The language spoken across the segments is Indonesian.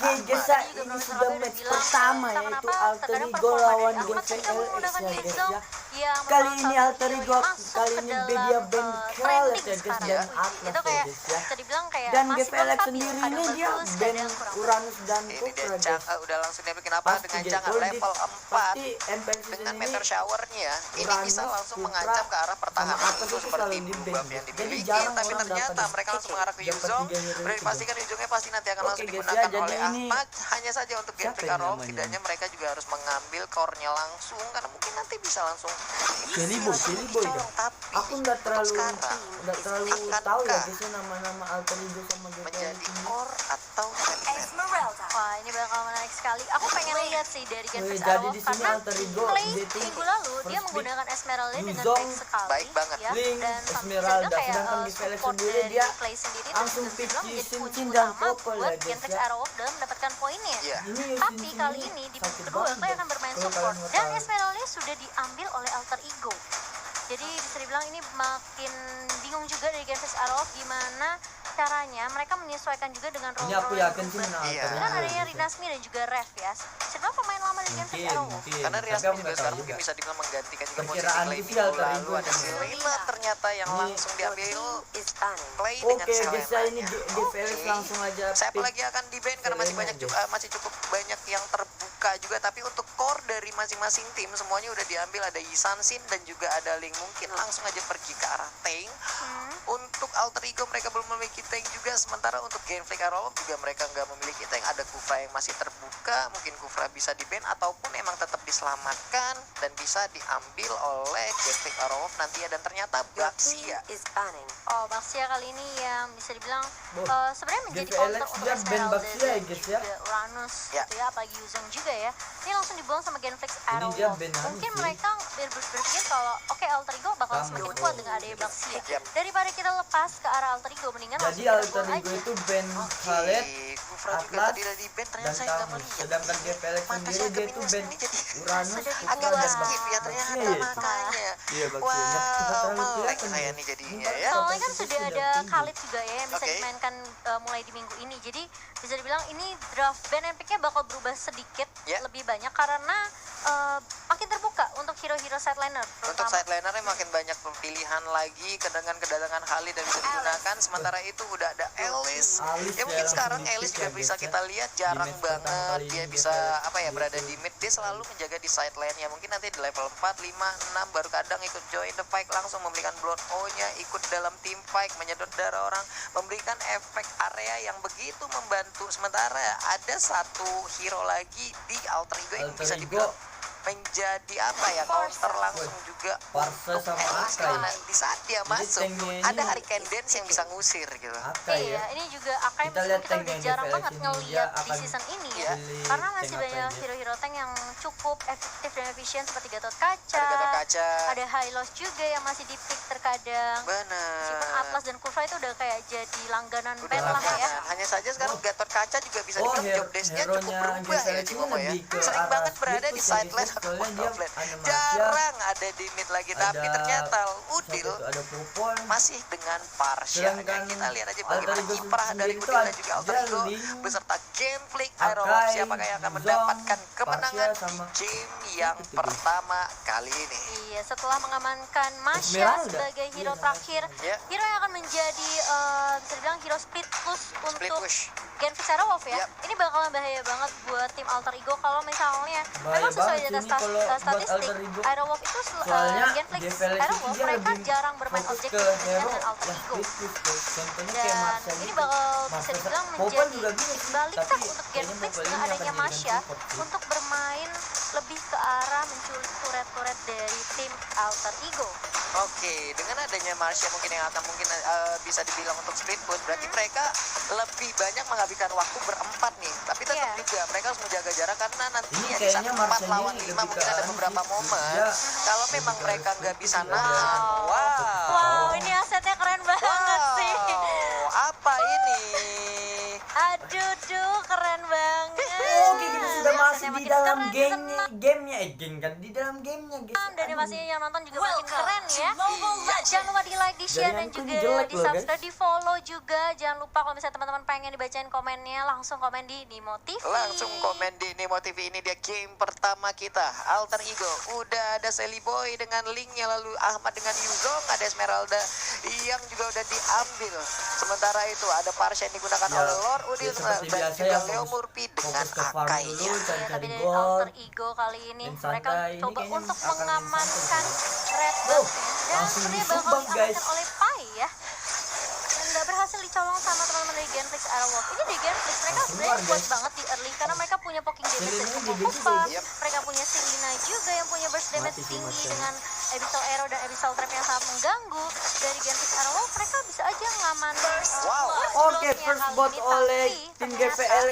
Oke guys, ini sudah match pertama yaitu Alter Ego lawan GVLX ya guys ya. Kali ini Alter Ego, kali ini dia band Kellet ya guys dan Atlas ya guys ya. Dan GVLX sendiri ini dia band Uranus dan Kufra guys. Udah langsung dia bikin apa dengan jangan level 4 dengan meteor showernya ya. Ini bisa langsung mengancam ke arah pertahanan seperti buff yang dimiliki, tapi ternyata mereka langsung mengarah ke Yuzong. Udah dipastikan ujungnya pasti nanti akan langsung digunakan oleh Ahmad. Hanya saja untuk Genflix Arrow, setidaknya mereka juga harus mengambil core-nya langsung karena mungkin nanti bisa langsung Jelly Boy ya. Aku nggak terlalu tahu ya guys nama-nama Alter Ego sama GVLX menjadi ini. core atau Wah, ini bakal menarik sekali. Aku pengen lihat sih dari Genflix Jadi Arrow di sini karena Alter Ego play dia minggu lalu dia menggunakan Esmeralda dengan Yuzong, baik sekali. baik banget. Ya, Link, dan Esmeralda, kayak sedangkan GVLX support sendiri dari dia play sendiri langsung dan juga pick menjadi kunci Cincin dan utama Popol buat ya guys Genflix ya. Arrow dalam mendapatkan poinnya. Iya. Ini Tapi Cincin kali ini ini di sakit kedua banget Clay ya. akan bermain Kalau support kalian mau dan tahu. Esmeralda sudah diambil oleh Alter Ego. Jadi bisa dibilang ini makin bingung juga dari Genflix Arrow gimana caranya mereka menyesuaikan juga dengan Ini aku role-role yakin sih berubah. menang Iya. Alter Kan Ego adanya gitu. Rinasmi dan juga Rev ya. Sebenarnya pemain lama dari Genflix Arrow. Karena Tapi Riasmi aku juga nggak sekarang tahu mungkin juga. bisa dibilang menggantikan juga posisi Perkiraan Clay sih minggu Alter lalu Ego ada ini. Selena ternyata yang Ini- langsung diambil Clay dengan Oke guys ya, ini Selena. GVLX langsung aja Siapa pick. lagi akan di ban karena masih Selena, banyak guys. masih cukup banyak yang terbuka juga, tapi untuk core dari masing-masing tim semuanya udah diambil. Ada Yisansin dan juga ada Link, mungkin langsung aja pergi ke arah tank. Untuk Alter Ego mereka belum memiliki tank juga, sementara untuk Genflix Arrow juga mereka nggak memiliki tank. Ada Kufra yang masih terbuka, mungkin Kufra bisa di ban ataupun emang tetap diselamatkan dan bisa diambil oleh Genflix Arrow nanti ya. Dan ternyata Baxia Oh, Baxia kali ini yang bisa dibilang Wah, sebenarnya menjadi GVLX counter untuk dia band Esmeralda Baxia ya, dan guys, juga ya. Uranus Ya. gitu ya, apalagi Yuzong juga ya. Ini langsung dibuang sama Genflix Arrow. dia band anu Mungkin sih. mereka berpikir kalau oke Alter Ego bakal Sama. semakin kuat dengan adanya Baxia. Yap. Daripada kita lepas ke arah Alter Ego, mendingan Jadi langsung kita Alter buang Ego aja. itu band Kellet Kufra juga Atlas, tadi udah di ban, ternyata dan saya nggak Tamu. melihat. Sedangkan GVLX Mata sendiri saya dia agak itu minus band ini jadi Uranus, sudah Kufra, agak dan skip ya Baxia. ternyata Iya, makanya. Iya Baxia. Nggak terlalu Melek kelihatan saya guys. nih jadinya Ntar ya. Soalnya kan potensi sudah ada tinggi. Khalid juga ya yang bisa Oke. dimainkan mulai di minggu ini. Jadi bisa dibilang ini draft band and pick-nya bakal berubah sedikit Ya. lebih banyak karena makin terbuka untuk hero-hero sideliner Untuk terutama. sidelinernya makin banyak pilihan lagi dengan kedatangan Khalid dan bisa digunakan. Sementara itu udah ada Alice. Alice Ya mungkin ya, sekarang langsung Alice di-pick juga ya, bisa guys, kita ya. lihat Di jarang match pertama banget kali dia ini bisa GVLX apa ya berada gitu. di mid. Dia selalu menjaga di sideline-nya. Mungkin nanti di level 4, 5, 6 baru kadang ikut join the fight, langsung memberikan blood O-nya, ikut dalam team fight, menyedot darah orang, memberikan efek area yang begitu membantu. Sementara ada satu hero lagi di Alter Ego yang Alter bisa Ego. dibilang menjadi apa ya counter langsung juga Parsa sama Alice, Akai. karena di saat dia Jadi masuk tanknya ini- ada Hurricane Dance yang bisa ngusir gitu. Akai Iya, ya. ini juga Akai Kita meskipun lihat kita tank udah yang jarang GVLX banget ini ngeliat dia di akan season ini Iya. ya. pilih Karena tank masih apa banyak ini? hero-hero tank yang cukup efektif dan efisien seperti Gatot Kaca. Ada Gatot Kaca. Ada Hylos juga yang masih di pick terkadang. Meskipun Benar. Atlas dan Kufra itu udah kayak jadi langganan Udah band lah ya. langganan. Hanya saja sekarang Gatot Kaca juga bisa Oh, dibilang job desk-nya cukup hero-nya berubah ya GVLX Cimomo ya. lebih ke Sering arah banget berada split di push ya, sideline guys. atau Soalnya dia top lane. animasi, Jarang ada di mid lagi, tapi ada ternyata siapa Udil itu, ada Popol. masih dengan Parsha. Sedangkan Kita lihat aja Alter bagaimana Ego kiprah dari sendiri Udil itu dan juga Alter ada Ego Link, beserta Genflix Akai, Aerolog. Siapakah yang akan Zong, mendapatkan kemenangan Parsha, sama di game yang gitu, guys. pertama kali ini? Iya, setelah mengamankan Masha Esmeralda. sebagai hero Iya, terakhir, Ya. hero yang akan menjadi bisa dibilang hero split push Split untuk push. Genflix Aerowolf ya. Yap. Ini bakalan bahaya banget buat tim Alter Ego kalau misalnya Bahaya memang sesuai banget data ini kalau buat statistik Alter Ego. Aerowolf itu Soalnya Genflix GVLX itu Aerowolf dia mereka lebih jarang bermain fokus objektif ke dibandingkan hero dengan Alter yang Ego. split push, guys. Contohnya kayak Dan Marsha ini gitu. bakal bisa Marsha dibilang Popol menjadi juga bisa titik sih, balik tapi untuk kayaknya Genflix Popol dengan ini adanya akan Masha dijadikan support sih. untuk bermain lebih ke arah menculik turret-turret dari tim Alter Ego. Oke, dengan adanya Marsha mungkin yang akan bisa dibilang untuk split push, berarti mereka lebih banyak menghabiskan waktu berempat nih. Tapi tetap Iya. juga mereka harus menjaga jarak karena Ini nantinya di saat kayaknya 4 Marsha lawan ini 5 lebih mungkin ke ada anu beberapa sih. momen Dia kalau lebih memang ke mereka split nggak push bisa ya. nahan. Wow, Wow. ini asetnya keren banget sih. Apa ini? Aduh, keren banget. Oke, kita sudah animasi di dalam gamenya geng kan di dalam gamenya guys. Dan pastinya yang nonton juga makin keren ya. Jangan lupa di like, di share dan juga di subscribe, di follow juga. Jangan lupa kalau misalnya teman-teman pengen dibacain komennya, langsung komen di Nimo TV. Langsung komen di Nimo TV. Ini dia game pertama kita, Alter Ego. Udah ada Sally Boy dengan linknya, lalu Ahmad dengan Yuzong, ada Esmeralda yang juga udah diambil. Sementara itu ada Parsha yang digunakan oleh Lord Udil dan juga Leo Murphy dengan Akainya. Tapi dari Alter Ego kali ini mereka coba untuk mengamankan Red Bull dan sebenarnya bakal diamankan oleh Pai ya. Dan nggak berhasil dicolong sama teman-teman dari Genflix Aerowolf. Ini di Genflix mereka sebenarnya kuat banget di early karena mereka punya poking damage dari Kupa. Mereka punya Selena juga yang punya burst damage tinggi dengan Abyssal Arrow dan Abyssal Trap yang sangat mengganggu. Dari Genflix Aerowolf mereka bisa aja ngaman. Oke, first bot oleh tim GPL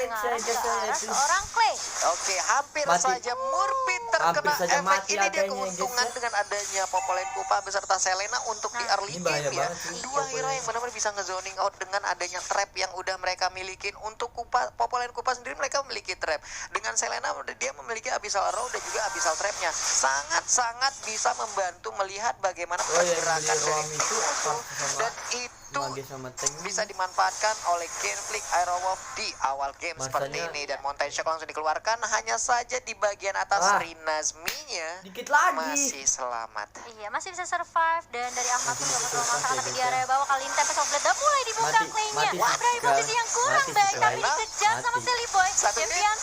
seorang Clay. Oke, hampir saja Murphy terkena efek ini. Dia keuntungan dengan adanya Popolen Kupa beserta Selena untuk di early game ya. Dua hero yang benar-benar bisa ngezoning out dengan adanya trap yang udah mereka milikin. Untuk Kupa, Popolen Kupa sendiri mereka memiliki trap. Dengan Selena dia memiliki Abyssal Arrow dan juga Abyssal Trapnya. Sangat-sangat bisa membantu melihat bagaimana pergerakan dari tim musuh. Dan itu bisa dimanfaatkan oleh Genflix Aerowolf di awal game seperti ini. Dan Mountain Shock langsung dikeluarkan. Hanya saja di bagian atas Rinazmi-nya dikit lagi masih selamat. Iya, masih bisa survive. Dan dari Ahmad pun gak terlalu masalah. Tapi di area bawah kali ini Tempest of Blade udah mulai dibuka Clay-nya. Dari posisi yang kurang baik, tapi dikejar sama Sally Boy. Champion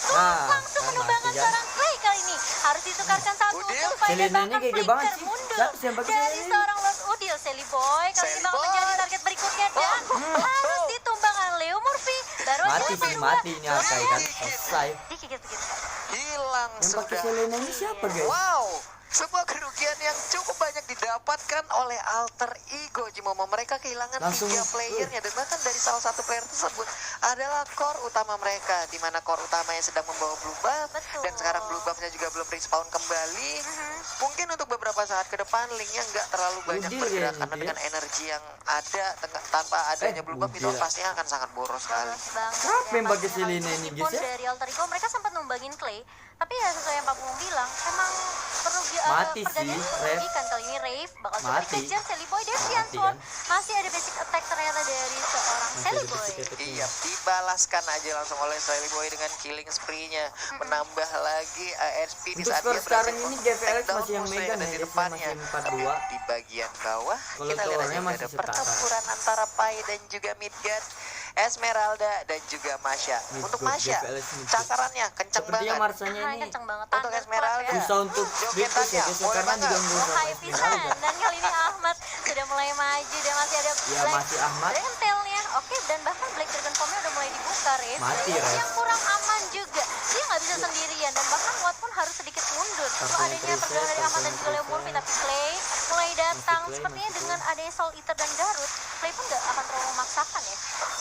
langsung menumbangkan seorang Clay kali ini. Harus ditukarkan satu untuk Pai dan bahkan Flicker mundur dari seorang Lord Udil. Sally Boy kali ini bakal menjadi target berikutnya dan harus ditumbangkan Leo Murphy. Baru aja mati ini Akai kan selesai. Dikikit begitu. Hilang Yang pakai sudah. Selena ini siapa guys? Wow, sebuah kerugian yang cukup banyak didapatkan oleh Alter Ego. Cuma mereka kehilangan Langsung, 3 playernya dan bahkan dari salah satu player tersebut adalah core utama mereka, di mana core utamanya sedang membawa blue buff. Betul. Dan sekarang blue buffnya juga belum respawn kembali. Mungkin untuk beberapa saat ke depan linknya nggak terlalu banyak Udil bergerak ya, karena Udil. dengan energi yang ada tanpa adanya blue buff itu Udil. pastinya akan sangat boros sekali. Kenapa yang pakai Selena ini, guys, ya? Dari Alter Ego mereka sempat numbangin Clay, tapi ya sesuai yang Pak Pung bilang, emang Mati pergantian sih, merugikan. Kali ini Rave bakal coba Mati. dikejar Sally Boy. Devian Mati, Sword kan? masih ada basic attack ternyata dari seorang Sally Boy. Iya, dibalaskan aja langsung oleh Sally Boy dengan killing spree-nya, menambah lagi ASP di Untuk saat skor dia sekarang berhasil ini GPL take down masih yang musuh megang ada ya, di dia depannya. masih 4-2. Tapi di bagian bawah Kalau kita lihat towernya aja masih ada setara. pertempuran antara Pai dan juga Midgard, Esmeralda dan juga Masya. Untuk Masya, cakarannya kenceng Sepertinya banget. Marsanya ini Kenceng banget. Untuk Thunder Esmeralda. Clap ya. bisa untuk Vitus ya guys, Boleh karena banget. diganggu sama Hai pisan. Esmeralda. Dan kali ini Ahmad sudah mulai maju dan masih ada Ya masih Ahmad. Rentelnya. Oke, dan bahkan Black Dragon Form-nya udah mulai dibuka, Rif. Mati, Yang Rif. kurang aman juga. Dia nggak bisa sendirian dan bahkan Watt pun harus sedikit mundur. Itu Sampai adanya yang pergerakan dari Ahmad dan juga Leo preset. Murphy, tapi Clay mulai datang. Clay, Sepertinya masih dengan adanya Soul Eater dan Garut, Clay pun nggak akan terlalu memaksakan ya.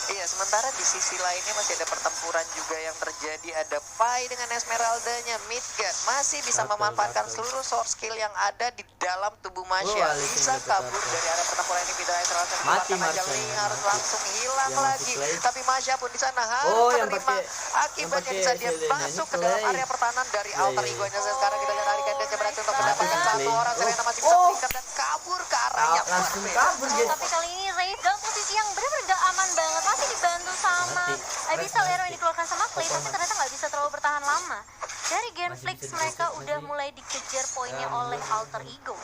Iya, sementara di sisi lainnya masih ada pertempuran juga yang terjadi. Ada Pai dengan Esmeraldanya. Midgard masih bisa Betul, memanfaatkan betul. seluruh source skill yang ada di dalam tubuh Masya. Alex Bisa yang dapat kabur apa? dari area pertempuran ini. Tidak Esmeralda Mati mengeluarkan Marsha, Angeling, harus mati. langsung hilang Yang lagi. masih Clay. Tapi Masya pun di sana harus Oh, yang menerima pakai- akibatnya yang di saat pakai dia Selena ini masuk ke dalam Clay. area pertahanan dari Iya, Alter iya. Ego-nya. Sekarang kita lihat Arikan dia berhasil untuk Mati mendapatkan Clay. satu orang. Selena masih bisa Oh. mengikat dan kabur ke arahnya. Langsung Murphy. kabur guys. Tapi kali ini Rave dalam posisi yang benar-benar gak aman banget. Masih dibantu sama Mati. Abyssal Arrow yang dikeluarkan sama Clay, Pokoknya. tapi ternyata nggak bisa terlalu bertahan lama. Dari Genflix bisa mereka dikejar, udah masih- mulai dikejar poinnya oleh Alter Ego.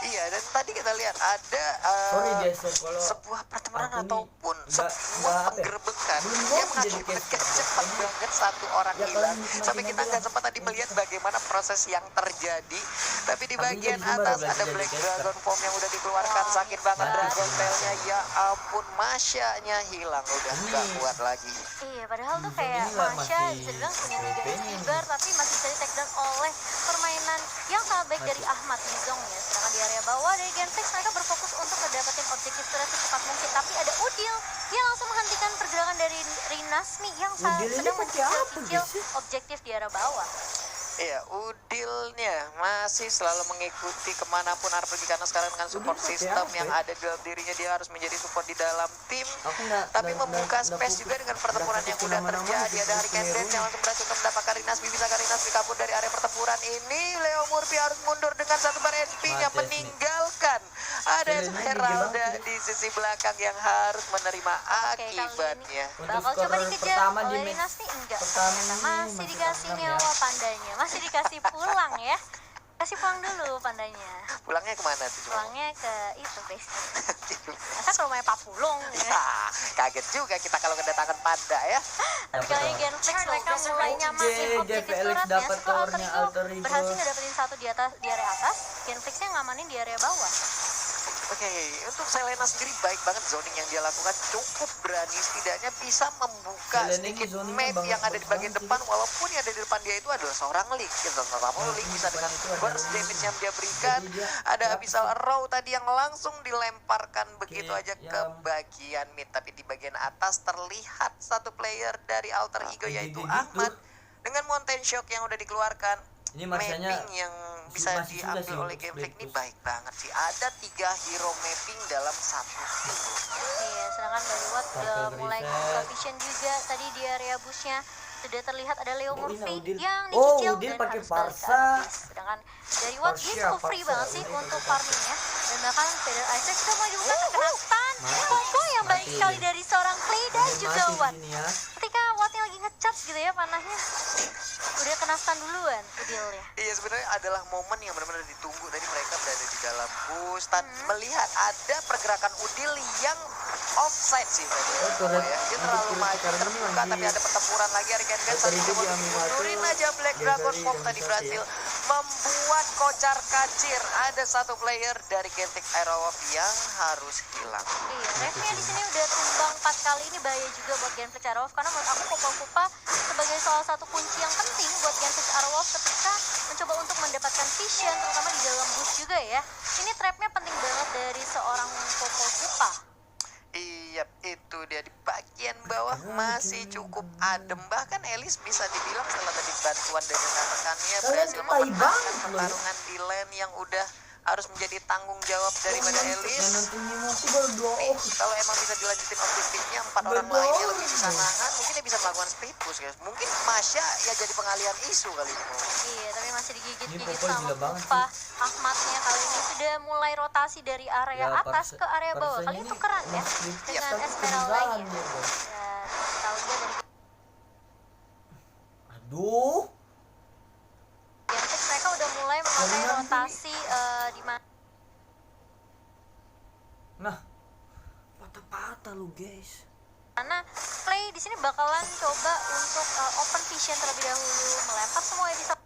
Iya, dan tadi kita lihat ada Sorry guys, kalau sebuah pertempuran aku nih ataupun nggak sebuah apa ya, penggerbekan belum yang bohong jadi mengakibatkan kayak cepat gitu. banget satu orang Ya, hilang. kalian Sampai kita bilang. nggak sempat tadi melihat bagaimana proses yang terjadi. Tapi di Tapi bagian jadi atas baru ada belajar Black jadi Dragon Form yang udah dikeluarkan. Sakit banget Mati. Dragon Tail-nya. Ya ampun, Masya-nya hilang. Udah nggak kuat lagi. Iya, padahal tuh kayak inilah Masya masih bisa dibilang punya 3 BP-nya. Stibar, tapi masih bisa di take down oleh permainan yang sangat baik dari Ahmad Yuzong ya. Sedangkan di area bawah dari Genflix mereka berfokus untuk mendapatkan objektif secara secepat mungkin. Tapi ada Udil yang langsung menghentikan pergerakan dari Rinazmi yang Udil ini sedang pakai apa, mencicil guys? objektif di area bawah. Iya, Udilnya masih selalu mengikuti kemanapun RPG karena sekarang dengan support pakai system apa yang ya? ada di dalam dirinya, dia harus menjadi support di dalam tim. Aku nggak- Tapi nggak- membuka nggak space fokus- juga dengan nggak pertempuran fokus yang udah kemana-mana, terjadi. Ada fokus Hurricane ke Dance yang langsung berhasil mendapatkan Rinazmi. Bisa Rinazmi kabur dari area pertempuran ini. Leo Murphy harus mundur dengan satu bar HP-nya, Mates nih. meninggalkan ada Kalian ini Esmeralda gila di sisi belakang yang harus menerima Oke, kali ini akibatnya. Untuk bakal coba skor dikejar pertama di oleh match Dinasti. Enggak, pertama ternyata ini masih masih dikasih 6 ya. nyawa pandanya, masih dikasih pulang ya. Kasih pulang dulu pandanya. Pulangnya kemana tuh? Cimo? Pulangnya ke itu base. Masa ke rumahnya Pak Pulung ya. Ah, kaget juga kita kalau kedatangan panda ya. Tapi kali ini Genflix mereka mulai nyamain objektif Felix suratnya. dapat Setelah towernya Alter Alter Ego Ego. berhasil ngedapetin satu di atas di area atas, Genflixnya ngamanin di area bawah. Oke, untuk Selena sendiri baik banget zoning yang dia lakukan, cukup berani, setidaknya bisa membuka Selena ini sedikit zoningnya map yang ada di bagus bagian banget depan, walaupun yang ada di depan dia itu adalah seorang Link gitu. Namun Link bisa dengan burst damage yang dia berikan, Jadi dia ada dapat Abyssal Arrow tadi yang langsung dilemparkan begitu Oke, aja ke yang- bagian mid, tapi di bagian atas terlihat satu player dari Alter Ego yaitu gitu. Ahmad dengan Mountain Shock yang udah dikeluarkan. Ini masanya Mapping yang bisa masih sudah sih diambil oleh untuk Game Freak split ini push. baik banget sih. Ada 3 hero mapping dalam satu tim. Iya, sedangkan dari Watt udah Bakal mulai reset. buka vision juga tadi di area busnya. Sudah terlihat ada Leo Oh, Murphy ini Udil. yang Oh, dicicil Udil dan pakai harus balik ke Parsa. Abyss. Sedangkan dari Watt dia Parsa, cukup free Parsa. banget sih Udil untuk pakai farmingnya. Dan bahkan Feather Isaac sudah mulai dibuka terkena stun. Mati. Combo yang baik Mati sekali dia. dari seorang Clay dan Ada juga mati di Watt. sini ya. Ketika Wattnya lagi ngecharge gitu ya panahnya, udah kena stun duluan Udilnya. Iya, sebenarnya adalah momen yang benar-benar ditunggu. Tadi mereka berada di dalam bus, melihat ada pergerakan Udil yang offside sih tadi. turret. Ya, dia Untuk terlalu turret maju sekarang ini terbuka, masih- tapi ada pertempuran lagi. Ariken Alter saat Ego itu diambil mundurin satu. aja Black Dia Dragon dari Pop yang tadi satu berhasil ya. membuat kocar kacir. Ada satu player dari Genflix Aerowolf yang harus hilang. Iya, refnya di sini udah tumbang 4 kali. Ini bahaya juga buat Genflix Aerowolf karena menurut aku Pupa sebagai salah satu kunci yang penting buat Genflix Aerowolf ketika mencoba untuk mendapatkan vision, terutama di dalam bus juga ya. Ini trapnya penting banget dari seorang Pupa. Iya, itu dia di bagian bawah masih cukup adem. Bahkan Elis bisa dibilang setelah tadi bantuan dari rekan-rekannya berhasil tai banget memenangkan loh. pertarungan di lane yang udah harus menjadi tanggung jawab daripada Yang Elis. nonton Mimoti baru 2 Nih, kalau emang bisa dilanjutin objektifnya 4 orang Betul. lainnya lebih bisa nahan, mungkin dia bisa melakukan speed push guys. Mungkin Masya ya jadi pengalihan isu kali ini. Iya, tapi masih digigit-gigit Ini Popo sama gila banget Pupa. Ahmadnya kali ini sudah mulai rotasi dari area Ya, atas ke area bawah. Kali ini tukeran ya dengan Esmeralda-nya. Dan tahu dia dari Aduh. Genflix mereka udah mulai memakai Kalian rotasi di mana Nah, patah-patah lu guys. Clay di sini bakalan coba untuk open vision terlebih dahulu, melempar semua Abyssal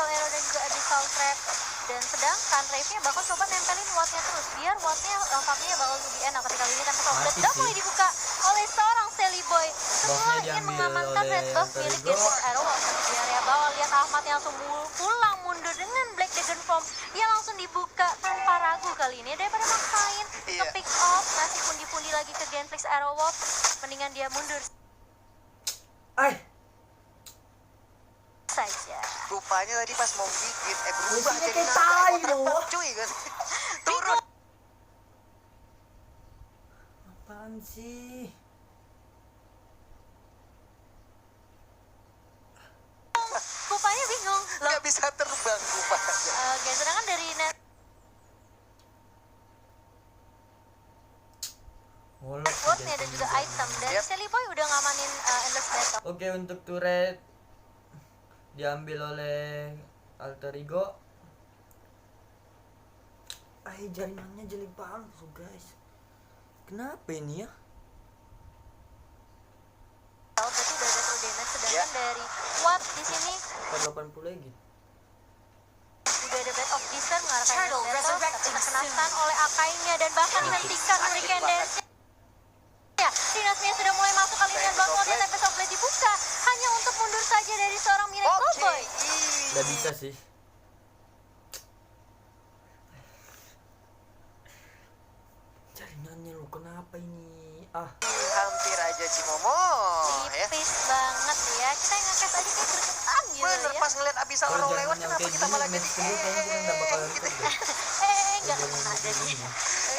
Arrow dan juga Abyssal Trap. Dan sedangkan Rave-nya bakal coba nempelin Watt-nya terus biar Watt-nya farming-nya bakal lebih enak ketika kali ini Tempest of Blood Mati udah sih. mulai dibuka oleh seorang Sally Boy. Semua Buff-nya ingin diambil mengamankan oleh red buff Alter milik Ego. Genflix Aerowolf. Di area bawah lihat Ahmad yang langsung pulang mundur dengan Black Dragon Form yang langsung dibuka tanpa ragu kali ini. Daripada maksain Iya. ke pick off ngasih pundi-pundi lagi ke Genflix Aerowolf, mendingan dia mundur Ay, saja. Rupanya tadi pas mau gigit, berubah Fungsinya jadi kayak naga tai waterfall, loh. cuy kan. Turun. apaan sih? Pupanya bingung. Loh, Nggak bisa terbang rupanya. oke, sedangkan dari net Molok sih Watt-nya dan guys. juga item dan Yep. Sally Boy udah ngamanin Endless Battle. Oke, untuk turret diambil oleh Alter Ego. Ay, jaringannya jelek banget tuh guys. Kenapa ini ya? Berarti udah ada true damage, sedangkan Ya. dari Watt di sini 80 lagi. udah ada Blade of Despair mengarahkan Turtle Endless Battle, tapi resurrecting terkena soon. stun oleh Akainya dan bahkan dihentikan Hurricane Dance. Ya, Dinasnya sudah mulai masuk kali ini dan Tempest of bakal Blade. Tempest of Blade dibuka hanya untuk mundur saja dari seorang Miracle Oke. Boy. Gak bisa sih. Jaringannya lu kenapa ini? Ah, Hampir aja Cimomo ya. Tipis banget ya. Kita yang ngekes aja kayak gregetan gitu Bener, ya. pas ngeliat Abyssal kalau Arrow lewat jaringan yang kenapa kayak kita gini malah jadi match kedua kayaknya kita nggak bakalan gitu. ikut deh. Enggak kena jadi.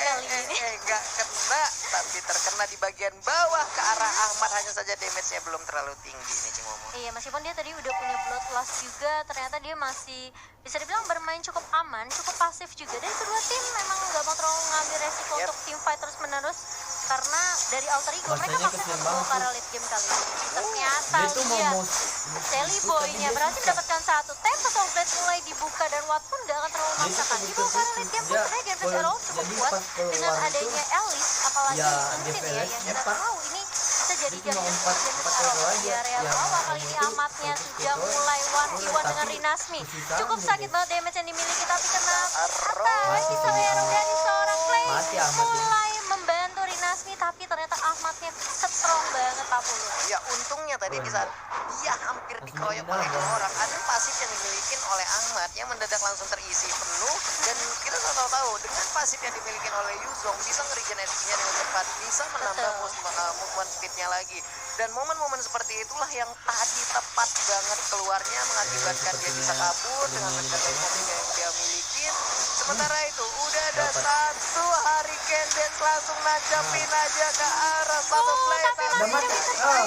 kali ini. Nggak kena, tapi terkena di bagian bawah ke arah Ahmad. Hanya saja damage-nya belum terlalu tinggi nih Cimomo. Iya, meskipun dia tadi udah punya bloodlust juga, ternyata dia masih bisa dibilang bermain cukup aman, cukup pasif juga. Dan kedua tim memang nggak mau terlalu ngambil resiko untuk tim fight terus menerus, karena dari Alter Ego mereka Masanya pasti kesian membawa banget ke arah late game kali ini. Ternyata Dia tuh mau dia Sally Sally Boy-nya berhasil mendapatkan satu. Tempest of Blade mulai dibuka dan Watt pun gak akan terlalu memaksakan. Dibawa ke arah late game pun sebenarnya Game Face Arrow cukup kuat dengan adanya Alice, apalagi ya, Sunsin ya, yang kita tahu ini bisa jadi Dia cuma jaminan empat Game Face arrow Arrow aja. di area Yang bawah. Kali ini itu Ahmadnya satu sudah doang. mulai 1v1 dengan Tapi Rinasmi. susah Cukup gitu. sakit banget damage yang dimiliki, tapi kena Arrow. attack di arrow dari seorang Clay. Mati Ahmad ini. Mulai membantu Rinasmi, tapi ternyata Ahmadnya strong banget Pak Pulu. Ya untungnya tadi di saat dia hampir dikeroyok oleh dua orang, ada pasif yang dimiliki oleh Ahmad yang mendadak langsung terisi penuh. Dan kita tahu dengan pasif yang dimiliki oleh Yuzong bisa nge-regen HP-nya dengan cepat, bisa menambah movement speed-nya lagi. Dan momen-momen seperti itulah yang tadi tepat banget keluarnya mengakibatkan dia bisa kabur dengan senjata yang dia miliki. Sementara itu udah ada satu Hurricane Dance langsung nancapin aja ke arah satu play. tapi Udah mati. Oh.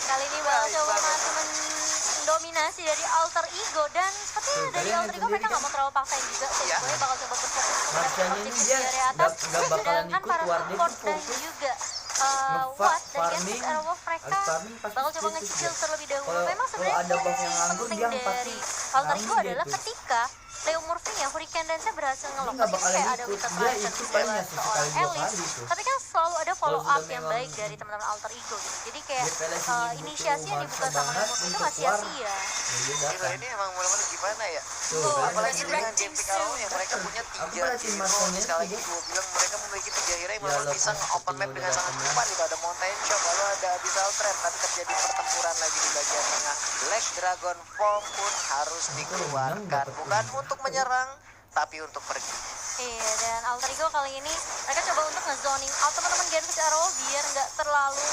Kali ini bakal coba masih mendominasi dari Alter Ego, dan sepertinya dari kalian Alter Ego mereka nggak mau terlalu paksain juga. Iya. Boy bakal coba berfokus pada Marcianya ini objektif di dia area atas, nggak bakalan sedangkan ikut para keluar, dia support tuh dan fokus juga nge-farming, Watt dan Game Airwolf mereka habis farming pasti bakal coba gitu ngecicil dia. terlebih dahulu. Kalau- Memang kalau sebenarnya ada buff yang kunci nganggur, penting dia dari pasti Alter Ego nganggur adalah gitu. ketika Leo Murphy-nya Hurricane Dance-nya berhasil ngelok. Dia nggak Meskipun bakalan kayak ada ikut, Winter dia Traction ikut di paling bawah nggak sekali seorang dua Alice, kali tuh. tapi kan selalu ada follow sudah up yang memang- baik dari teman-teman Alter Ego gitu. Jadi kayak Dia PLS ini butuh inisiasi yang dibuka maksa sama Leo banget Murphy itu untuk nggak keluar. sia-sia. Ya, dia Gila datang. ini emang benar-benar gimana ya? Tuh, Oh, kalian Apalagi lihat dengan ini. game pick awal yang mereka punya Aku 3 perhatiin hero. markanya Sekali lagi dia. gue bilang mereka memiliki 3 hero yang Ya, benar-benar bisa lepas nge-open map itu dengan udah sangat datang, cepat. Itu ada Mountain Shock, lalu ada Abyssal Trap, tapi terjadi pertempuran lagi di bagian tengah. Black Dragon Form pun harus dikeluarkan, bukan untuk menyerang tapi untuk pergi. Iya, dan Alter Ego kali ini mereka coba untuk ngezoning out teman-teman Gen V Arrow biar nggak terlalu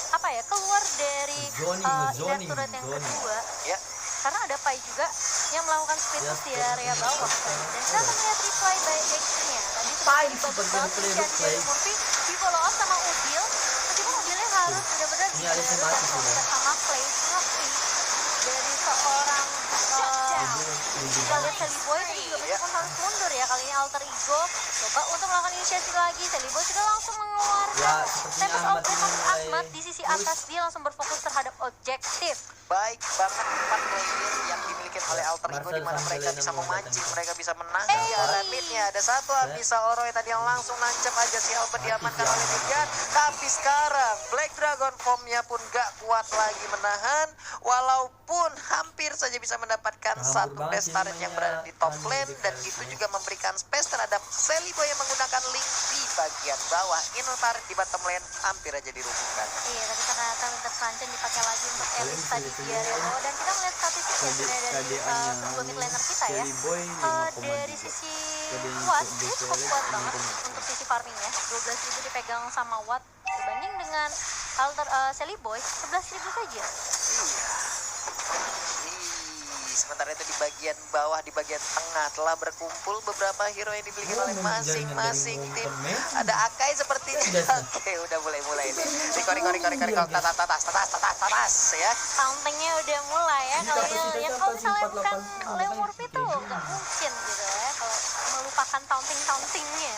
apa ya, keluar dari inner turret yang kedua. Ya, Karena ada Pai juga yang melakukan speed boost di area bawah. Dan kita akan melihat reply by X-nya. Tadi Pai seperti bagus seperti banget replay Christian replay. dari Murphy di follow up sama Ubil. Meskipun Ubilnya harus benar-benar Ini Alice digaruk mati dan sudah. kontak sama Clay. Tapi dari seorang kita lihat Sally Boy tadi juga meskipun harus mundur ya, kali ini Alter Ego coba untuk melakukan inisiasi lagi. Sally Boy sudah langsung mengeluarkan Ya, sepertinya Tempest Ahmad of Blade ini untuk mulai Ahmad di sisi atas. Dia langsung berfokus terhadap objektif. baik banget 4 player yang dimiliki oleh Alter Ego, di mana mereka bisa memancing, mereka bisa menang di arah midnya. Ada satu Abyssal Oroy tadi yang langsung nancep aja si Albert, diamankan oleh Migan. Tapi sekarang Black Dragon Formnya pun gak kuat lagi menahan, walaupun hampir saja bisa mendapatkan satu banget best sih turret yang berada di top lane, dan itu juga memberikan space terhadap Sally Boy yang menggunakan link di bagian bawah. Inner turret di bottom lane hampir aja dirubuhkan. Iya, tapi ternyata Winter Traction dipakai lagi untuk Alice tadi di area bawah. Dan kita melihat statistik ya sebenarnya dari kedua mid laner kita ya. Dari sisi Watt, dia cukup kuat banget untuk sisi farmingnya. 12.000 dipegang sama Watt dibanding dengan Sally Boy 11.000 saja. Iya. Sementara itu di bagian bawah, di bagian tengah telah berkumpul beberapa hero yang dimiliki oleh masing-masing tim. Ada Akai seperti Oke, udah mulai nih. Tatas ya. Tauntingnya udah mulai ya. Kalau yang kalau misalnya bukan Leo Murphy tuh nggak mungkin gitu ya kalau melupakan tauntingnya.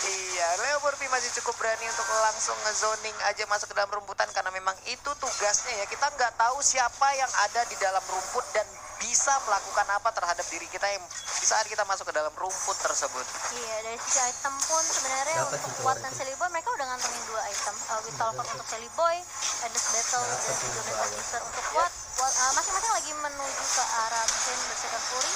Iya, Leo Murphy masih cukup berani untuk langsung ngezoning aja masuk ke dalam rumputan, karena memang itu tugasnya ya. Kita nggak tahu siapa yang ada di dalam rumput dan bisa melakukan apa terhadap diri kita yang di saat kita masuk ke dalam rumput tersebut. Iya, dari sisi item pun sebenarnya Dapat untuk itu Watt orang dan itu. Sally Boy mereka udah ngantongin 2 item. With Talcott untuk Sally Boy, Endless Battle Dapat dan itu juga orang. Battle Booster untuk Watt. Masing-masing lagi menuju ke arah mungkin Berserker Fury,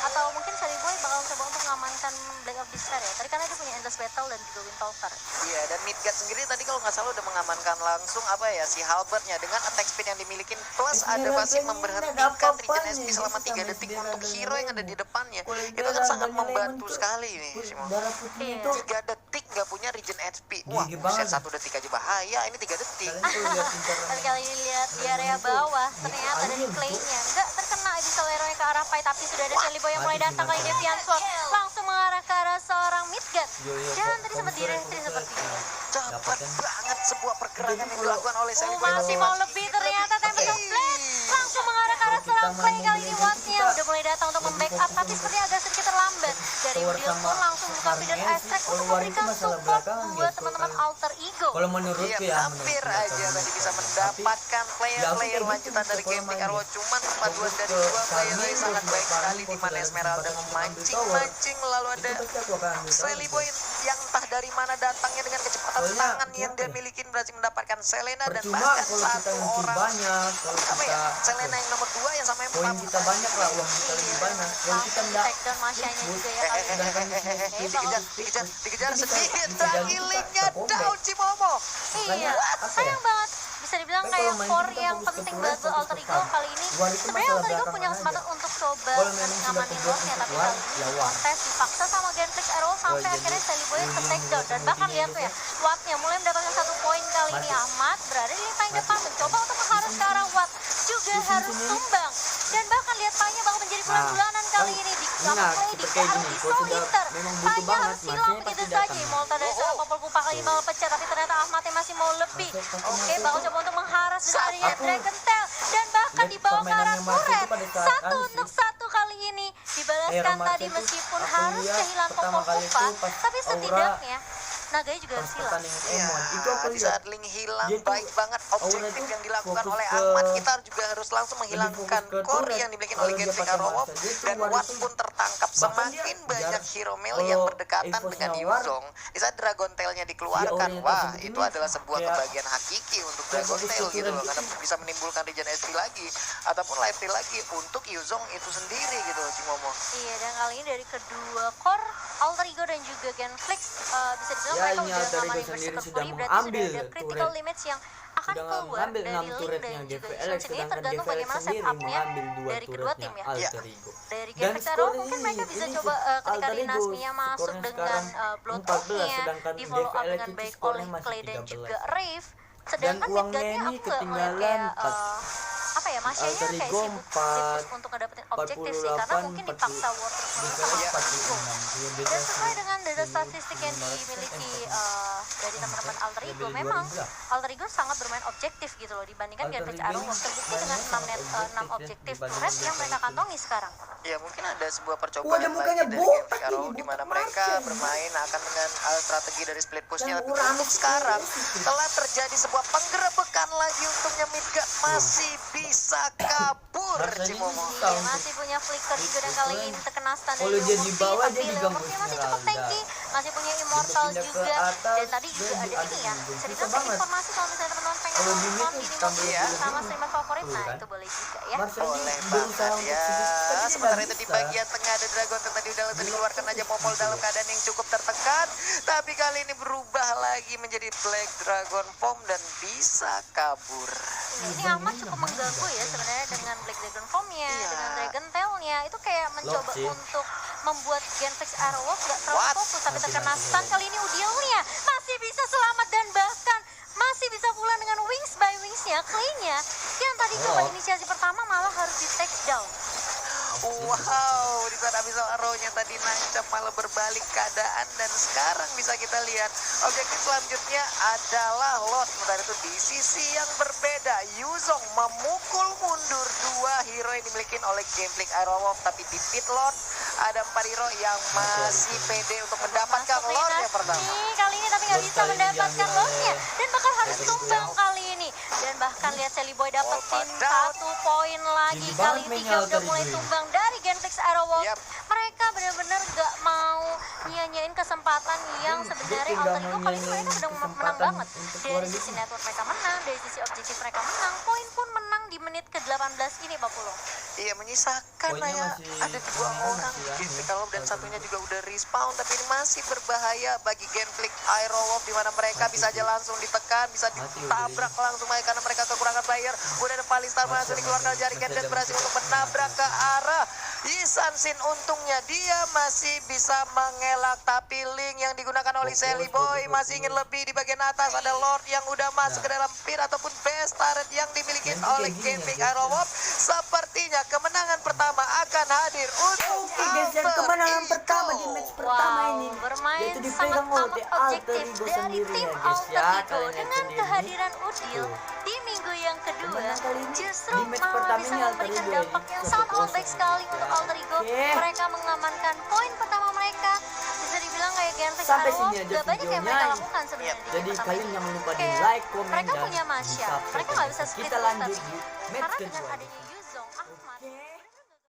atau mungkin Sally Boy bakal coba untuk mengamankan Blade of Despair ya. Tadi karena dia punya Endless Battle dan juga Windtalker. Iya, dan Midgard sendiri tadi kalau nggak salah udah mengamankan langsung apa ya, si Halbertnya dengan attack speed yang dimiliki, plus ada pasif memberhentikan regen SP selama 3 detik untuk hero yang ada di depannya. Itu kan sangat membantu sekali nih, Simon. Darah putih Iya. itu 3 detik nggak punya regen HP. Wah, Gigi buset, banget. 1 detik aja bahaya, ini 3 detik. kalian tuh lihat pintaran Tapi kali ini lihat di area bawah, ternyata dari Clay-nya nggak terkena Abyssal Arrow ke arah Pai, tapi sudah ada Sally Boy yang mulai datang. Kali ini Deviant Sword langsung mengarah ke arah seorang God. Yo, Dan tadi sempat direstri sepertinya. Cepat banget sebuah pergerakan yang dilakukan oleh Sally Boy. Masih mau lebih ternyata Tempest of Blade langsung mengarah ke arah serang play kali ini. Wattnya udah mulai datang untuk membackup, tapi sepertinya agak sedikit terlambat. Dari Udyr pun langsung buka feeder ice track untuk memberikan support buat teman-teman Alter Ego. Kalau menurutku Iya, ya, hampir aja tadi bisa mendapatkan player-player lanjutan dari Gameplay Arrow. Cuman kemajuan dari dua player ini sangat baik sekali, di mana Esmeralda mancing-mancing, lalu ada Sally Boy yang entah dari mana datangnya dengan kecepatan tangan yang dia miliki berhasil mendapatkan Selena dan bahkan satu orang apa ya, Selena yang nomor 2 yang sama yang poin kita banyak lah, uang kita lebih banyak, uang kita enggak. Take down Masyanya juga ya kali ini. dikejar sedikit lagi linknya down Cimomo. Iya, sayang banget. Bisa dibilang kayak core yang penting buat Alter Ego kali ini. Sebenarnya Alter Ego punya kesempatan untuk coba ngamanin lotnya, tapi kali ini Cortez dipaksa sama Genflix Arrow sampai akhirnya Sally Boy ke take down. Dan bahkan lihat tuh ya, Wattnya mulai mendapatkan 1 poin kali ini. Ahmad berada di lini paling depan mencoba untuk mengharus ke arah Watt, juga harus tumbang. Dan bahkan lihat Panya bakal menjadi bulan-bulanan kali ini di gameplay di Soul Eater. Panya harus hilang begitu saja. Molta dari seorang popol kupa kali ini bakal pecah, tapi ternyata Ahmadnya masih mau lebih. Oke, bakal coba untuk mengharas dari Dragon Tail dan bahkan dibawa ke arah turret. 1-1 kali ini dibalaskan tadi meskipun harus kehilangan popol kupa, tapi setidaknya naganya juga harus hilang. Iya, di saat Link hilang, baik banget objektif yang dilakukan oleh Ahmad. Kita juga harus langsung menghilangkan core yang dimiliki oleh Genflix Arrow, dan Watt pun tertangkap. Semakin banyak hero melee yang berdekatan dengan Yuzong, di saat Dragon Tail-nya dikeluarkan, wah itu adalah sebuah kebahagiaan hakiki untuk Dragon Tail gitu loh, karena bisa menimbulkan regen SP lagi ataupun life steal lagi untuk Yuzong itu sendiri gitu loh, Cimomo. Iya, dan kali ini dari kedua core Alter Ego dan juga Genflix bisa dibilang mereka ini udah Alter Ego ngamanin sendiri berserker sudah free, berarti sudah mengambil ada critical turret. limits yang akan Sudah keluar mengambil dari 6 Link turretnya dan juga GVLX, Yuzong sendiri, sedangkan tergantung bagaimana GVLX sendiri setupnya mengambil 2 dari kedua tim ya. Alter Ego. Dari Dan Genflix Arrow skor mungkin mereka bisa ini coba ketika Alter Ego, Dinasmia masuk skornya dengan sekarang Blood 14, Oath-nya, sedangkan di follow up GVLX dengan itu baik skornya oleh masih Clay dan 13. juga Rave. Dan Sedangkan uangnya midgardnya ini aku nggak ngeliat ketinggalan kayak apa ya, Masyanya Alter kayak Ego sibuk untuk ngedapetin objektif sih, karena mungkin dipaksa water terus sama Alter Ego. Dan sesuai dengan data statistik yang dimiliki dari teman-teman Alter Ego, memang Alter Ego sangat bermain objektif gitu loh dibandingkan Genflix Arrow, terbukti dengan 6 objektif turret yang mereka kantongi sekarang. Ya mungkin ada sebuah percobaan lagi dari Genflix Arrow di mana mereka bermain akan dengan strategi dari split pushnya. Tapi untuk sekarang telah terjadi sebuah penggerebekan lagi untuknya Midgard masih bisa kabur, Cimomo. Iya, masih punya flicker juga dan kali ini terkena stun dari Kalau dia Leomurphy, di bawah, tapi dia diganggu Leomurphy masih cukup Esmeralda. tanky, masih punya immortal Dia pindah ke juga. atas, Dan tadi juga dia ada ini ya, diadu. bisa Susah dibilang banget. informasi kalau misalnya teman-teman pengen Kalau di nonton mid di tuh tambah Momoshi sama dulu. streamer favorit, nah Kan? itu boleh juga ya. Boleh banget ya. Sementara itu di bagian tengah ada Dragon Tail tadi udah langsung dikeluarkan aja Popol dalam keadaan yang cukup tertekan. Tapi kali ini berubah lagi menjadi Black Dragon Form dan bisa kabur. Ini Ahmad cukup mengganggu ya sebenarnya dengan Black Dragon Form-nya, Iya. dengan Dragon Tail-nya. Itu kayak mencoba sih. untuk membuat Genflix Arrow gak terlalu fokus, tapi terkena stun. Kali ini Udyr-nya masih bisa selamat dan bahkan masih bisa pula dengan wings by wings-nya, Clay-nya yang tadi coba inisiasi pertama malah harus di take down. Wow, di saat Abyssal Arrow-nya tadi nancap malah berbalik keadaan, dan sekarang bisa kita lihat objektif selanjutnya adalah Lord. Sementara itu di sisi yang berbeda, Yuzong memukul mundur 2 hero yang dimiliki oleh Genflix Arrow, tapi di pit Lord ada 4 hero yang masih pede untuk mendapatkan Masuk Lord yang Dinasti pertama. kali ini, tapi nggak bisa mendapatkan Lord-nya dan bakal harus tumbang kali ini. Dan bahkan lihat Sally Boy dapetin 1 poin lagi. Kali ini 3 udah mulai tumbang dari Genflix Arrow. Yap. Mereka benar-benar gak mau nyanyain kesempatan yang sebenarnya Alter Ego kali ini mereka udah menang banget. Dari sisi network mereka menang, dari sisi objektif mereka menang, poin pun menang di menit ke-18 ini, Pak Pulung. Iya, menyisakan Poinnya ya masih ada 2 orang ya. Genflix Arrow dan satunya juga udah respawn, tapi ini masih berbahaya bagi Genflix Arrow di mana mereka bisa aja langsung ditekan, bisa ditabrak langsung aja karena mereka kekurangan player. Udah ada Palistar langsung dikeluarkan dari dan berhasil untuk menabrak ke arah Isansin. Untungnya dia masih bisa mengelak, tapi link yang digunakan oleh Sally Boy masih ingin lebih di bagian atas. Ada Lord yang udah masuk ke dalam pit ataupun base turret yang dimiliki oleh Genflix Arrow. Sepertinya kemenangan pertama akan hadir untuk Oke guys, yang kemenangan pertama di match match pertama ini bermain yaitu sangat dipegang oleh amat Alter objektif Ego dari sendiri tim ya guys Alter ya. Ego Kalian lihat dengan sendiri. kehadiran Udil Tuh. di minggu yang kedua Kemenangan kali ini justru di match malah pertama bisa ini Alter memberikan Ego dampak ini yang sangat amat 1-0 baik sekali ya. untuk Alter Ego. Oke. Mereka mengamankan poin pertama mereka. Bisa dibilang kayak Genfix Sampai Airwolf sini aja gak banyak yang mereka videonya. lakukan sebenarnya di Jadi game pertama kalian ini. jangan lupa di Kayak like, komen, mereka dan punya Masya, subscribe. mereka nggak bisa split Kita lanjut booster. di match Karena dengan kedua. adanya